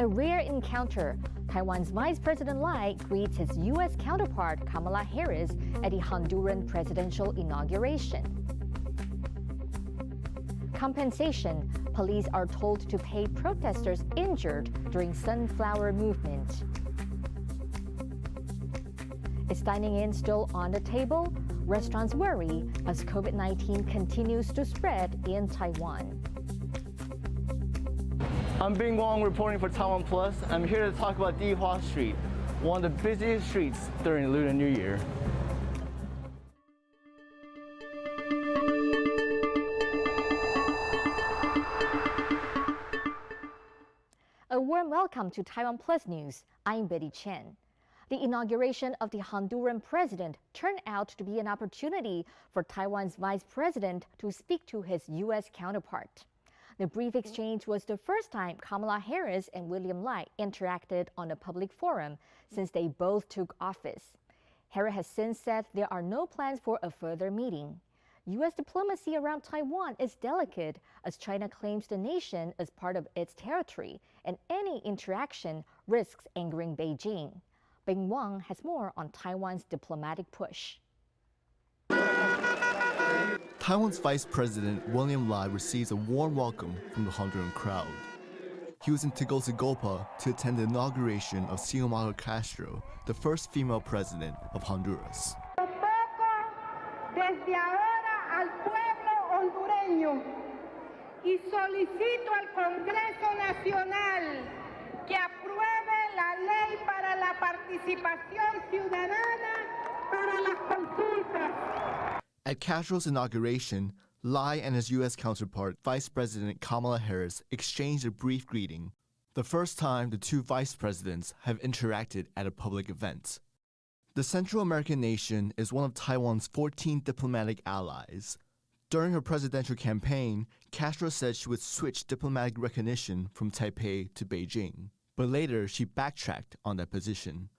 A rare encounter. Taiwan's Vice President Lai greets his U.S. counterpart Kamala Harris at the Honduran presidential inauguration. Compensation. Police are told to pay protesters injured during sunflower movement. Is dining in still on the table? Restaurants worry as COVID-19 continues to spread in Taiwan. I'm Bing Wong reporting for TaiwanPlus. I'm here to talk about Dihua Street, one of the busiest streets during Lunar New Year. A warm welcome to TaiwanPlus News. I'm Betty Chen. The inauguration of the Honduran president turned out to be an opportunity for Taiwan's vice president to speak to his U.S. counterpart. The brief exchange was the first time Kamala Harris and William Lai interacted on a public forum since they both took office. Harris has since said there are no plans for a further meeting. U.S. diplomacy around Taiwan is delicate as China claims the nation as part of its territory, and any interaction risks angering Beijing. Bing Wang has more on Taiwan's diplomatic push. Taiwan's Vice President William Lai receives a warm welcome from the Honduran crowd. He was in Tegucigalpa to attend the inauguration of Xiomara Castro, the first female president of Honduras. Desde ahora al pueblo hondureño y solicito al Congreso Nacional que apruebe la ley para la participación ciudadana para las consultas. At Castro's inauguration, Lai and his U.S. counterpart, Vice President Kamala Harris, exchanged a brief greeting, the first time the two vice presidents have interacted at a public event. The Central American nation is one of Taiwan's 14 diplomatic allies. During her presidential campaign, Castro said she would switch diplomatic recognition from Taipei to Beijing, but later she backtracked on that position.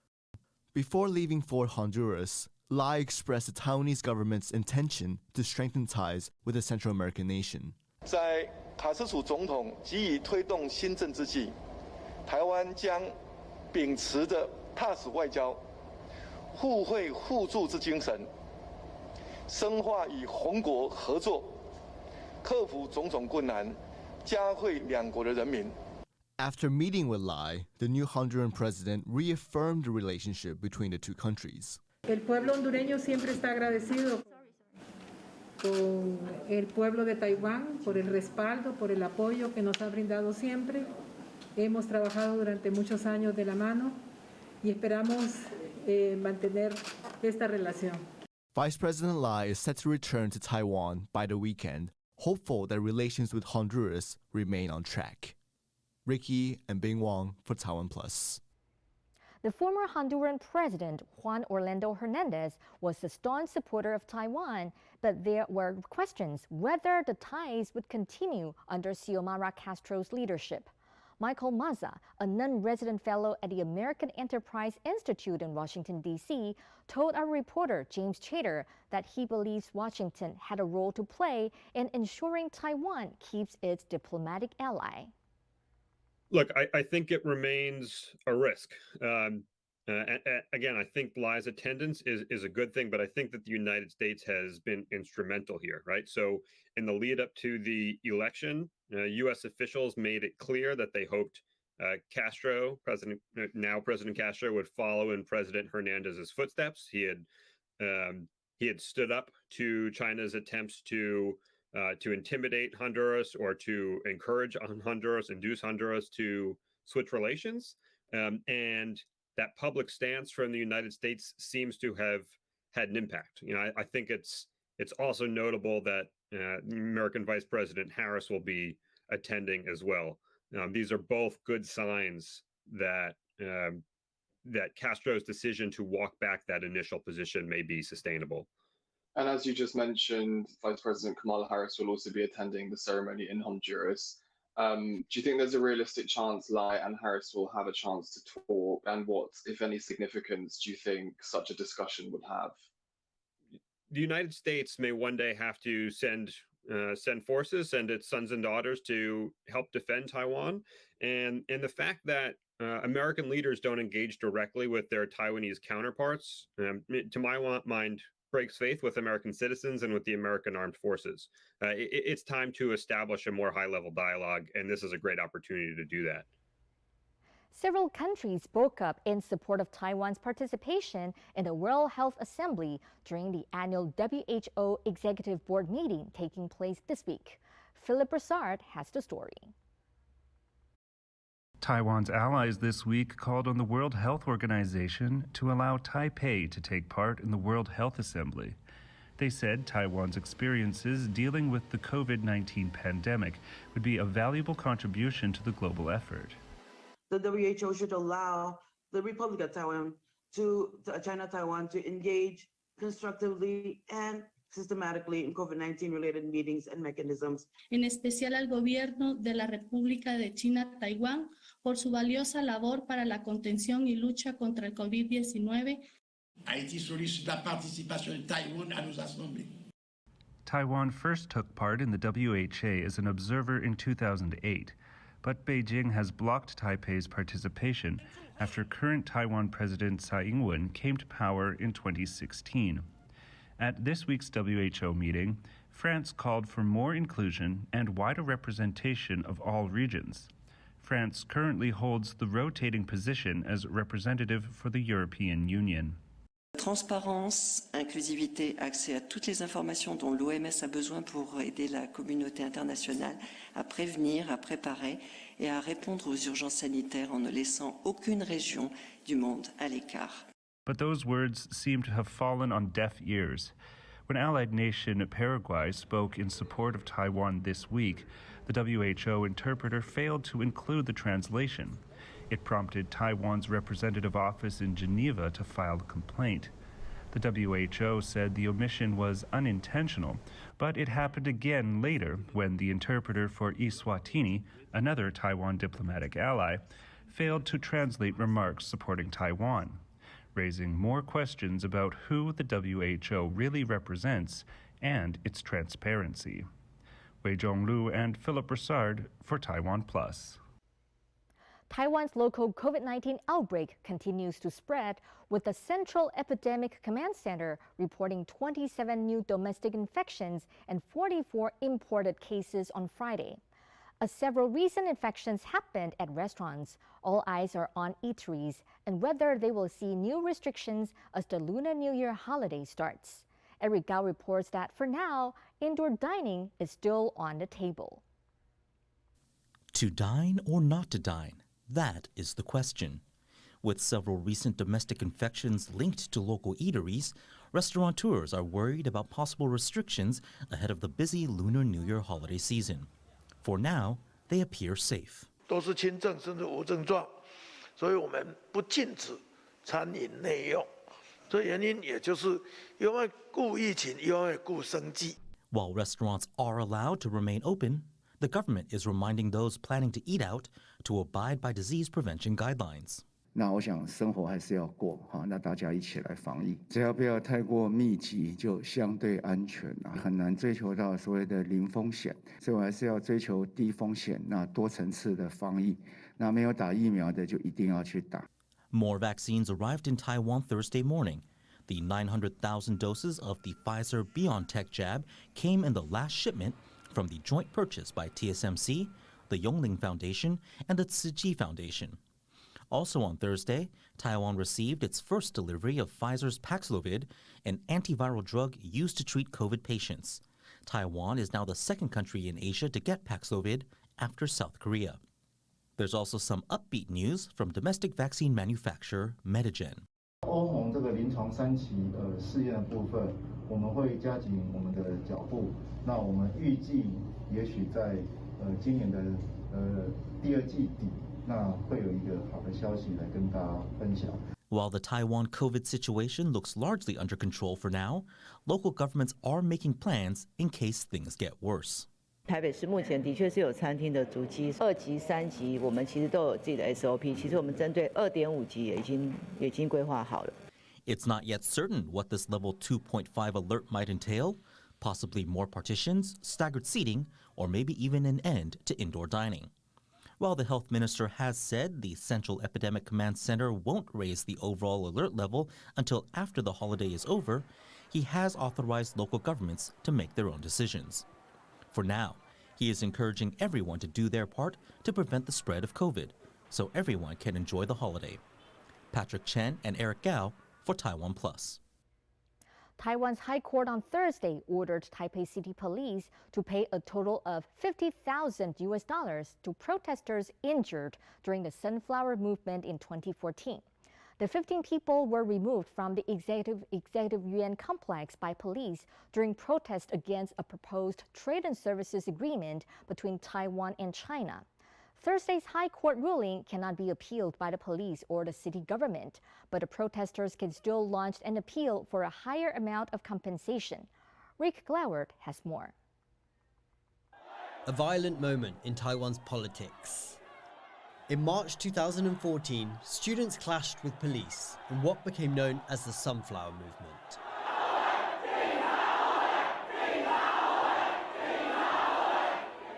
Before leaving for Honduras, Lai expressed the Taiwanese government's intention to strengthen ties with the Central American nation. 在卡斯楚总统急于推动新政之际，台湾将秉持着踏实外交、互惠互助之精神，深化与红国合作，克服种种困难，嘉惠两国的人民。 After meeting with Lai, the new Honduran president reaffirmed the relationship between the two countries. El pueblo hondureño siempre está agradecido con el pueblo de Taiwán por el respaldo, por el apoyo que nos ha brindado siempre. Hemos trabajado durante muchos años de la mano y esperamos mantener esta relación. Vice President Lai is set to return to Taiwan by the weekend, hopeful that relations with Honduras remain on track. Ricky and Bing Wong for TaiwanPlus. The former Honduran president, Juan Orlando Hernandez, was a staunch supporter of Taiwan, but there were questions whether the ties would continue under Xiomara Castro's leadership. Michael Maza, a non-resident fellow at the American Enterprise Institute in Washington, D.C., told our reporter James Chater that he believes Washington had a role to play in ensuring Taiwan keeps its diplomatic ally. Look, I think it remains a risk. Again, I think Lai's attendance is a good thing, but I think that the United States has been instrumental here, right? So in the lead up to the election, U.S. officials made it clear that they hoped Castro, now President Castro, would follow in President Hernandez's footsteps. He had stood up to China's attempts to intimidate Honduras or to encourage Honduras, induce Honduras to switch relations. And that public stance from the United States seems to have had an impact. You know, I think it's also notable that American Vice President Harris will be attending as well. These are both good signs that that Castro's decision to walk back that initial position may be sustainable. And as you just mentioned, Vice President Kamala Harris will also be attending the ceremony in Honduras. Do you think there's a realistic chance Lai and Harris will have a chance to talk? And what, if any, significance do you think such a discussion would have? The United States may one day have to send send forces, send its sons and daughters to help defend Taiwan. And the fact that American leaders don't engage directly with their Taiwanese counterparts, to my mind, breaks faith with American citizens and with the American armed forces. It's time to establish a more high-level dialogue, and this is a great opportunity to do that. Several countries spoke up in support of Taiwan's participation in the World Health Assembly during the annual WHO Executive Board meeting taking place this week. Philip Broussard has the story. Taiwan's allies this week called on the World Health Organization to allow Taipei to take part in the World Health Assembly. They said Taiwan's experiences dealing with the COVID-19 pandemic would be a valuable contribution to the global effort. The WHO should allow the Republic of Taiwan China Taiwan to engage constructively and systematically in COVID-19 related meetings and mechanisms. En especial al gobierno de la República de China Taiwán por su valiosa labor para la contención y lucha contra el COVID-19. Haïti sollicite la participation de Taïwan à nos assemblées. Taiwan first took part in the WHA as an observer in 2008. But Beijing has blocked Taipei's participation after current Taiwan President Tsai Ing-wen came to power in 2016. At this week's WHO meeting, France called for more inclusion and wider representation of all regions. France currently holds the rotating position as representative for the European Union. Transparence, inclusivité, accès à toutes les informations dont l'OMS a besoin pour aider la communauté internationale à prévenir, à préparer et à répondre aux urgences sanitaires en ne laissant aucune région du monde à l'écart. But those words seem to have fallen on deaf ears. When allied nation Paraguay spoke in support of Taiwan this week, the WHO interpreter failed to include the translation. It prompted Taiwan's representative office in Geneva to file a complaint. The WHO said the omission was unintentional, but it happened again later when the interpreter for Eswatini, another Taiwan diplomatic ally, failed to translate remarks supporting Taiwan, raising more questions about who the WHO really represents and its transparency. Wei Zhonglu and Philip Broussard for TaiwanPlus. Taiwan's local COVID-19 outbreak continues to spread, with the Central Epidemic Command Center reporting 27 new domestic infections and 44 imported cases on Friday. As several recent infections happened at restaurants, all eyes are on eateries and whether they will see new restrictions as the Lunar New Year holiday starts. Eric Gao reports that for now, indoor dining is still on the table. To dine or not to dine? That is the question. With several recent domestic infections linked to local eateries, restaurateurs are worried about possible restrictions ahead of the busy Lunar New Year holiday season. For now, they appear safe. 都是轻症甚至无症状，所以我们不禁止餐饮内用。这原因也就是因为顾疫情，因为顾生计。While restaurants are allowed to remain open, the government is reminding those planning to eat out to abide by disease prevention guidelines. 那我想生活还是要过哈，那大家一起来防疫，只要不要太过密集，就相对安全啊，很难追求到所谓的零风险，所以我还是要追求低风险，那多层次的防疫。那没有打疫苗的就一定要去打。More vaccines arrived in Taiwan Thursday morning. The 900,000 doses of the Pfizer-BioNTech jab came in the last shipment from the joint purchase by TSMC, the Yongling Foundation, and the Tzu Chi Foundation. Also on Thursday, Taiwan received its first delivery of Pfizer's Paxlovid, an antiviral drug used to treat COVID patients. Taiwan is now the second country in Asia to get Paxlovid after South Korea. There's also some upbeat news from domestic vaccine manufacturer Medigen. 欧盟这个临床3期试验的部分，我们会加紧我们的脚步。那我们预计也许在今年的第2季底。 While the Taiwan COVID situation looks largely under control for now, local governments are making plans in case things get worse. 台北市目前的确是有餐厅的足迹，2级、3级，我们其实都有自己的 SOP。其实我们针对2.5级也已经规划好了。 It's not yet certain what this level 2.5 alert might entail, possibly more partitions, staggered seating, or maybe even an end to indoor dining. While the health minister has said the Central Epidemic Command Center won't raise the overall alert level until after the holiday is over, he has authorized local governments to make their own decisions. For now, he is encouraging everyone to do their part to prevent the spread of COVID, so everyone can enjoy the holiday. Patrick Chen and Eric Gao for TaiwanPlus. Taiwan's High Court on Thursday ordered Taipei City Police to pay a total of $50,000 to protesters injured during the Sunflower Movement in 2014. The 15 people were removed from the Executive Yuan complex by police during protest against a proposed trade and services agreement between Taiwan and China. Thursday's High Court ruling cannot be appealed by the police or the city government, but the protesters can still launch an appeal for a higher amount of compensation. Rick Glauert has more. A violent moment in Taiwan's politics. In March 2014, students clashed with police in what became known as the Sunflower Movement.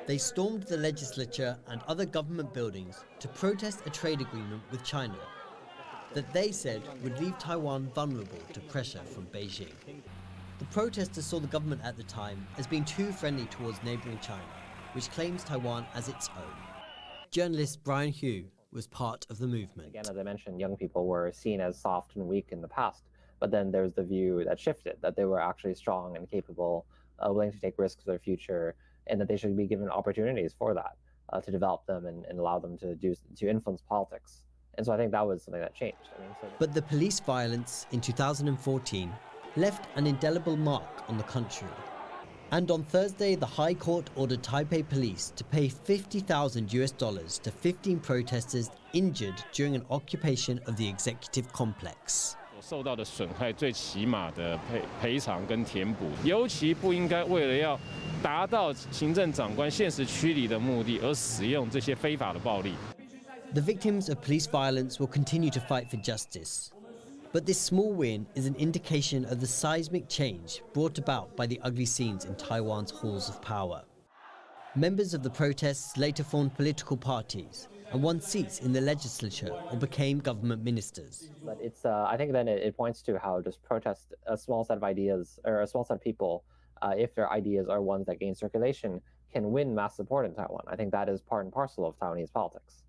They stormed the legislature and other government buildings to protest a trade agreement with China that they said would leave Taiwan vulnerable to pressure from Beijing. The protesters saw the government at the time as being too friendly towards neighboring China, which claims Taiwan as its own. Journalist Brian Hugh was part of the movement. Again, as I mentioned, young people were seen as soft and weak in the past, but then there's the view that shifted, that they were actually strong and capable, willing to take risks for their future, and that they should be given opportunities for that, to develop them and allow them to influence politics. And so I think that was something that changed. But the police violence in 2014 left an indelible mark on the country. And on Thursday, the High Court ordered Taipei police to pay $50,000 to 15 protesters injured during an occupation of the executive complex. 受到的损害最起码的赔偿跟填补，尤其不应该为了要达到行政长官现实驱离的目的而使用这些非法的暴力。The victims of police violence will continue to fight for justice. But this small win is an indication of the seismic change brought about by the ugly scenes in Taiwan's halls of power. Members of the protests later formed political parties and won seats in the legislature or became government ministers. But it's, I think then it points to how just protest a small set of ideas or a small set of people, if their ideas are ones that gain circulation, can win mass support in Taiwan. I think that is part and parcel of Taiwanese politics.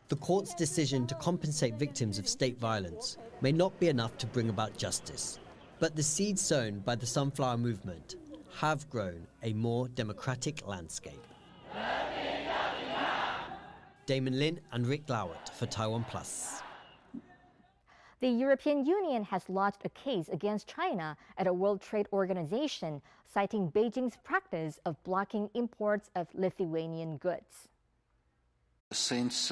The court's decision to compensate victims of state violence may not be enough to bring about justice, but the seeds sown by the Sunflower Movement have grown a more democratic landscape. Damon Lin and Rick Glauert for TaiwanPlus. The European Union has lodged a case against China at a World Trade Organization, citing Beijing's practice of blocking imports of Lithuanian goods. Since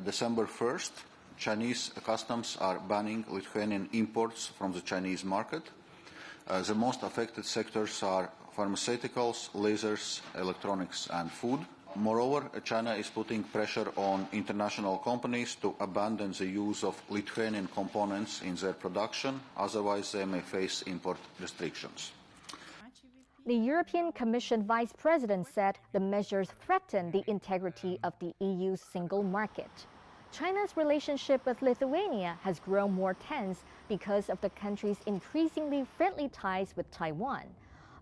December 1st, Chinese customs are banning Lithuanian imports from the Chinese market. The most affected sectors are pharmaceuticals, lasers, electronics, and food. Moreover, China is putting pressure on international companies to abandon the use of Lithuanian components in their production, otherwise they may face import restrictions. The European Commission Vice President said the measures threaten the integrity of the EU's single market. China's relationship with Lithuania has grown more tense because of the country's increasingly friendly ties with Taiwan.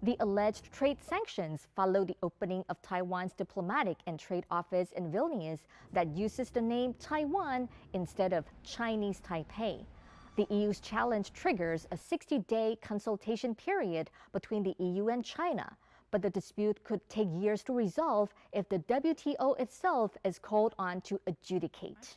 The alleged trade sanctions follow the opening of Taiwan's diplomatic and trade office in Vilnius that uses the name Taiwan instead of Chinese Taipei. The EU's challenge triggers a 60-day consultation period between the EU and China, but the dispute could take years to resolve if the WTO itself is called on to adjudicate.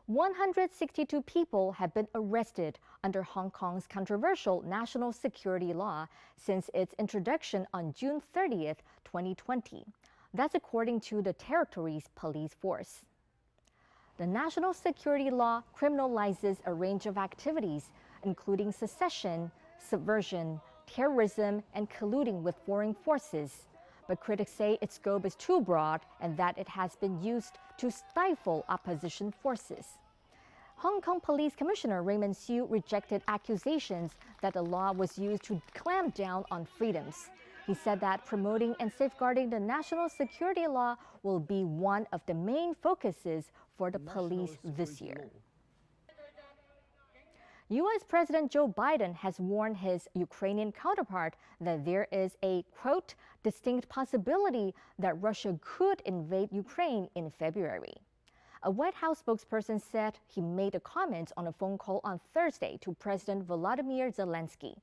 162 people have been arrested under Hong Kong's controversial national security law since its introduction on June 30th, 2020. That's according to the territory's police force. The national security law criminalizes a range of activities, including secession, subversion, terrorism, and colluding with foreign forces. But critics say its scope is too broad and that it has been used to stifle opposition forces. Hong Kong Police Commissioner Raymond Siu rejected accusations that the law was used to clamp down on freedoms. He said that promoting and safeguarding the national security law will be one of the main focuses for the police this year. U.S. President Joe Biden has warned his Ukrainian counterpart that there is a, quote, distinct possibility that Russia could invade Ukraine in February. A White House spokesperson said he made a comment on a phone call on Thursday to President Volodymyr Zelensky.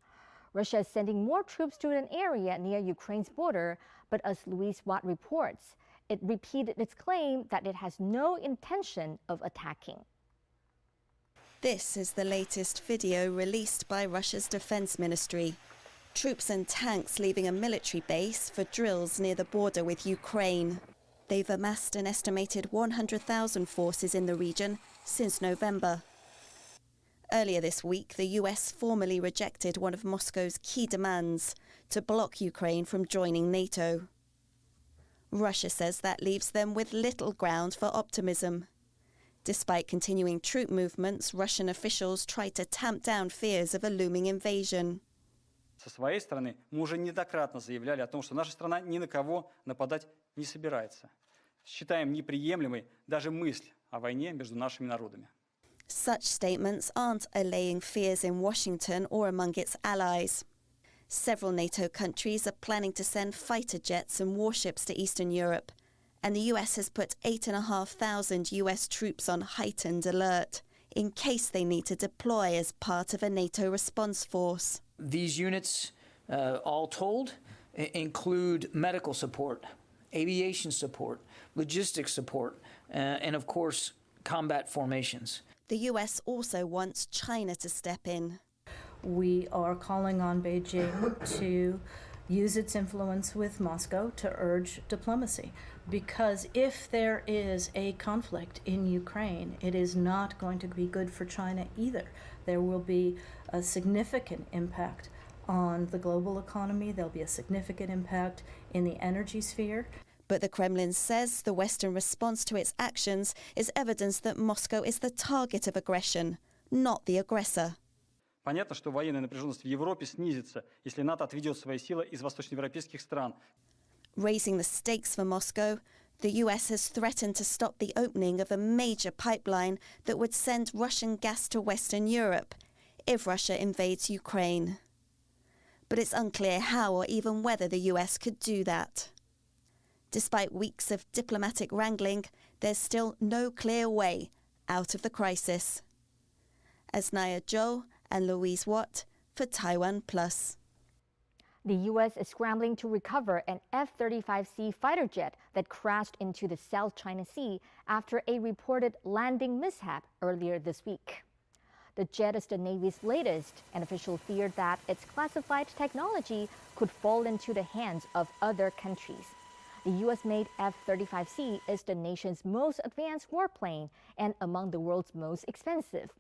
Russia is sending more troops to an area near Ukraine's border, but as Louise Watt reports, it repeated its claim that it has no intention of attacking. This is the latest video released by Russia's defense ministry. Troops and tanks leaving a military base for drills near the border with Ukraine. They've amassed an estimated 100,000 forces in the region since November. Earlier this week, the US formally rejected one of Moscow's key demands to block Ukraine from joining NATO. Russia says that leaves them with little ground for optimism. Despite continuing troop movements, Russian officials try to tamp down fears of a looming invasion. Со своей стороны, мы уже неоднократно заявляли о том, что наша страна ни на кого нападать не собирается. Считаем неприемлемой даже мысль о войне между нашими народами. Such statements aren't allaying fears in Washington or among its allies. Several NATO countries are planning to send fighter jets and warships to Eastern Europe, and the US has put 8,500 US troops on heightened alert in case they need to deploy as part of a NATO response force. These units, all told, include medical support, aviation support, logistics support, and of course, combat formations. The US also wants China to step in. We are calling on Beijing to use its influence with Moscow to urge diplomacy. Because if there is a conflict in Ukraine, it is not going to be good for China either. There will be a significant impact on the global economy. There'll be a significant impact in the energy sphere. But the Kremlin says the Western response to its actions is evidence that Moscow is the target of aggression, not the aggressor. Понятно, что военная напряженность в Европе снизится, если НАТО отведет свои силы из восточноевропейских стран. Raising the stakes for Moscow, the US has threatened to stop the opening of a major pipeline that would send Russian gas to Western Europe if Russia invades Ukraine. But it's unclear how or even whether the US could do that. Despite weeks of diplomatic wrangling, there's still no clear way out of the crisis. Asnaya Zhou and Louise Watt for TaiwanPlus. The U.S. is scrambling to recover an F-35C fighter jet that crashed into the South China Sea after a reported landing mishap earlier this week. The jet is the Navy's latest, and officials feared that its classified technology could fall into the hands of other countries. The U.S.-made F-35C is the nation's most advanced warplane and among the world's most expensive.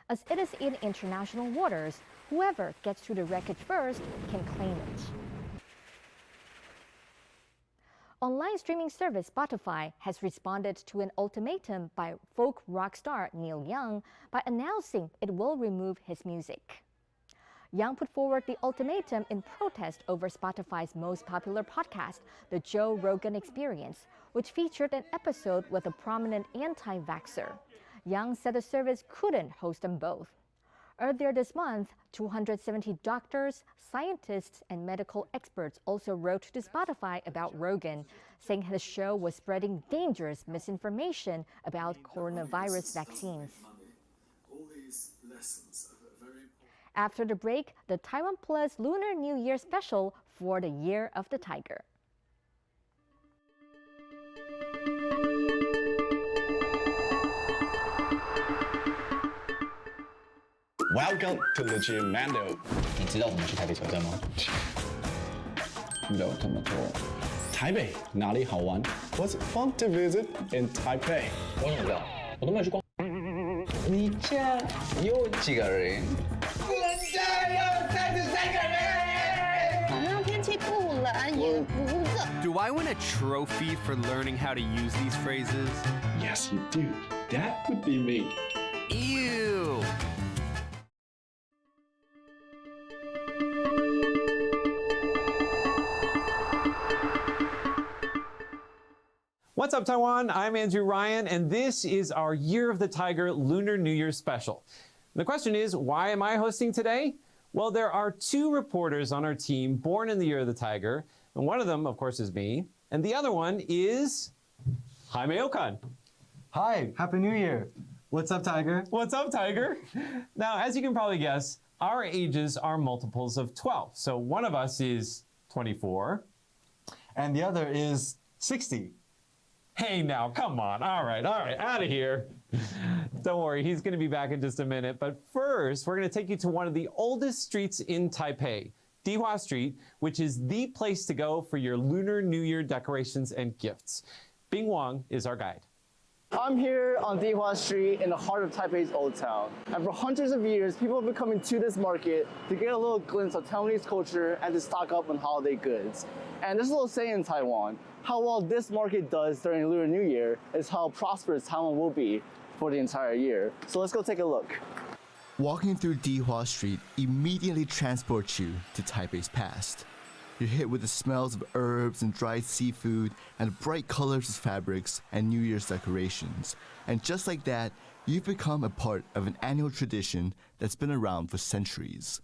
As it is in international waters, whoever gets to the wreckage first can claim it. Online streaming service Spotify has responded to an ultimatum by folk rock star Neil Young by announcing it will remove his music. Young put forward the ultimatum in protest over Spotify's most popular podcast, The Joe Rogan Experience, which featured an episode with a prominent anti-vaxxer. Young said the service couldn't host them both. Earlier this month, 270 doctors, scientists, and medical experts also wrote to Spotify about Rogan, saying his show was spreading dangerous misinformation about coronavirus vaccines. After the break, the TaiwanPlus Lunar New Year special for the Year of the Tiger. Welcome to the Gym Mando。你知道怎么去台北车站吗？不知道怎么做。台北哪里好玩 ？What's fun to visit in Taipei？ 我怎么知道？我都没有去逛。你家有几个人？我家有33个人。好像天气不冷也不热。Do I win a trophy for learning how to use these phrases? Yes, you do. That would be me. Ew! What's up, Taiwan? I'm Andrew Ryan, and this is our Year of the Tiger Lunar New Year special. The question is, why am I hosting today? Well, there are two reporters on our team born in the Year of the Tiger, and one of them, of course, is me, and the other one is Jaime Okan. Hi, Happy New Year. What's up, Tiger? What's up, Tiger? Now, as you can probably guess, our ages are multiples of 12. So one of us is 24. And the other is 60. Hey, now, come on. All right, out of here. Don't worry, he's going to be back in just a minute. But first, we're going to take you to one of the oldest streets in Taipei, Dihua Street, which is the place to go for your Lunar New Year decorations and gifts. Bing Wang is our guide. I'm here on Dihua Street in the heart of Taipei's Old Town. And for hundreds of years, people have been coming to this market to get a little glimpse of Taiwanese culture and to stock up on holiday goods. And there's a little saying in Taiwan, how well this market does during Lunar New Year is how prosperous Taiwan will be for the entire year. So let's go take a look. Walking through Dihua Street immediately transports you to Taipei's past. You're hit with the smells of herbs and dried seafood and bright colors of fabrics and New Year's decorations. And just like that, you've become a part of an annual tradition that's been around for centuries.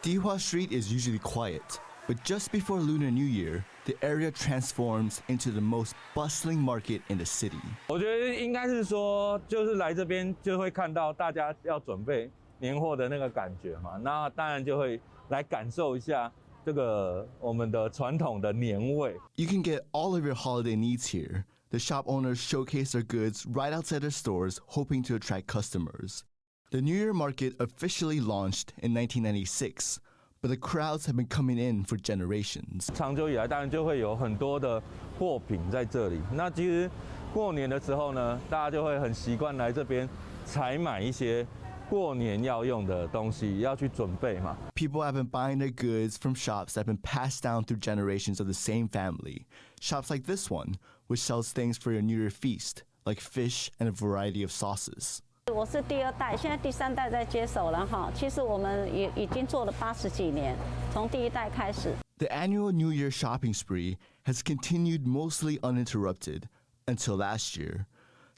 Dihua Street is usually quiet, but just before Lunar New Year, the area transforms into the most bustling market in the city. 我觉得应该是说，就是来这边就会看到大家要准备年货的那个感觉嘛，那当然就会来感受一下这个我们的传统的年味。You can get all of your holiday needs here. The shop owners showcase their goods right outside their stores, hoping to attract customers. The New Year market officially launched in 1996. But the crowds have been coming in for generations. 长久以来，当然就会有很多的货品在这里。那其实过年的时候呢，大家就会很习惯来这边采买一些过年要用的东西，要去准备嘛。People have been buying their goods from shops that have been passed down through generations of the same family. Shops like this one, which sells things for your New Year feast, like fish and a variety of sauces. 我是第二代，现在第三代在接手了哈。其实我们也已经做了80几年，从第一代开始。The annual New Year shopping spree has continued mostly uninterrupted until last year.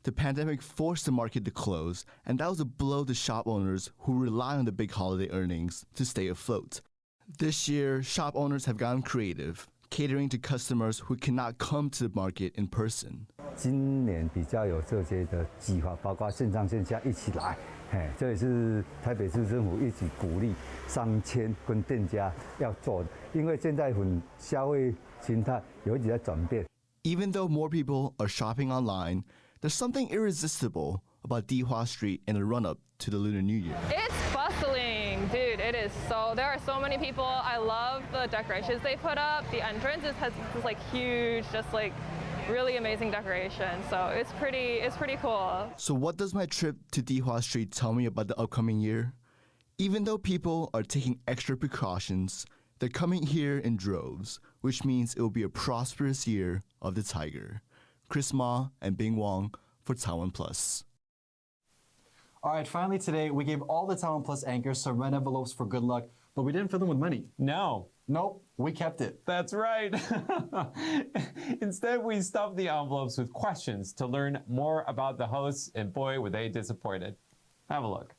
The pandemic forced the market to close, and that was a blow to shop owners who rely on the big holiday earnings to stay afloat. This year, shop owners have gotten creative, catering to customers who cannot come to the market in person. 今年比较有这些的计划，包括线上线下一起来，这也是台北市政府一起鼓励商圈跟店家要做的，因为现在消费心态有一直在转变。Even though more people are shopping online, there's something irresistible about Dihua Street in the run-up to the Lunar New Year. It's bustling, dude. It is so. There are so many people. I love the decorations they put up. The entrance has this like huge, just like really amazing decoration. So it's pretty cool. So what does my trip to Dihua Street tell me about the upcoming year? Even though people are taking extra precautions, they're coming here in droves, which means it will be a prosperous year of the tiger. Chris Ma and Bing Wang for TaiwanPlus. All right, finally today, we gave all the TaiwanPlus anchors some red envelopes for good luck, but we didn't fill them with money. Nope, we kept it. That's right. Instead, we stuffed the envelopes with questions to learn more about the hosts, and boy, were they disappointed. Have a look.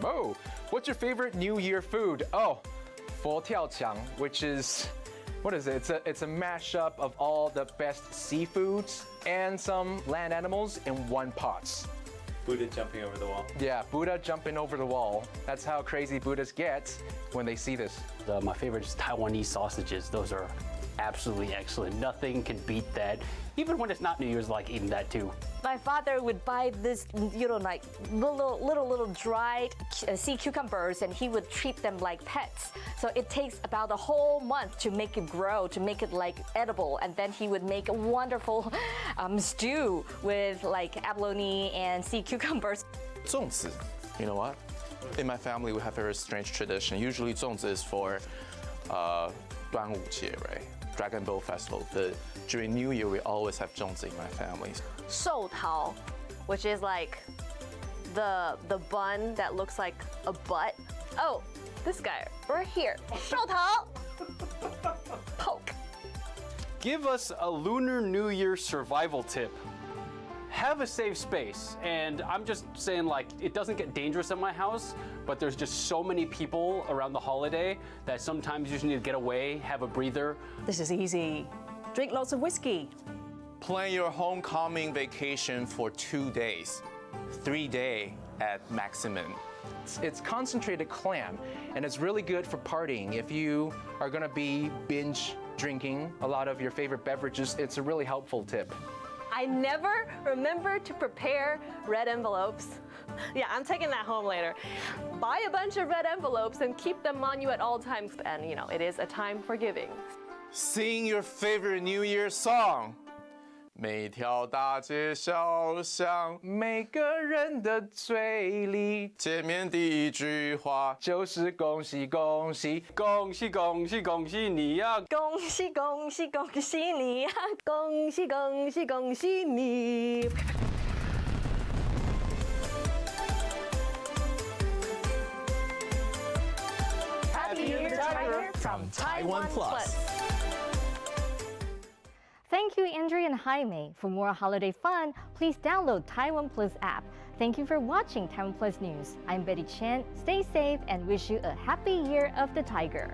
Oh, what's your favorite New Year food? Oh, 佛跳墙, which is, what is it? It's a mashup of all the best seafoods and some land animals in one pot. Buddha jumping over the wall. Yeah, Buddha jumping over the wall. That's how crazy Buddhists get when they see this. My favorite is Taiwanese sausages. Those are absolutely excellent. Nothing can beat that. Even when it's not New Year's, I like eating that too. My father would buy this, like little dried sea cucumbers, and he would treat them like pets. So it takes about a whole month to make it grow, to make it like edible, and then he would make a wonderful stew with like abalone and sea cucumbers. 粽子, you know what? In my family, we have a very strange tradition. Usually, 粽子is for 端午节, right? Dragon Boat Festival. During New Year, we always have 粽子 in my family. 寿桃, which is like the bun that looks like a butt. Oh, this guy right here. 寿桃. Poke. Give us a Lunar New Year survival tip. Have a safe space, and I'm just saying, like, it doesn't get dangerous at my house, but there's just so many people around the holiday that sometimes you just need to get away, have a breather. This is easy. Drink lots of whiskey. Plan your homecoming vacation for 2 days, 3 days at maximum. It's concentrated clam, and it's really good for partying. If you are gonna be binge drinking a lot of your favorite beverages, it's a really helpful tip. I never remember to prepare red envelopes. Yeah, I'm taking that home later. Buy a bunch of red envelopes and keep them on you at all times. And you know, it is a time for giving. Sing your favorite New Year song. 每条大街小巷，每个人的嘴里，见面第一句话就是恭喜恭喜恭喜恭喜恭喜你呀！恭喜恭喜恭喜你呀！恭喜恭喜恭喜你！ Happy New Year, Tiger, from TaiwanPlus. Thank you, Andrea and Jaime. For more holiday fun, please download TaiwanPlus app. Thank you for watching TaiwanPlus News. I'm Betty Chen. Stay safe and wish you a happy Year of the Tiger.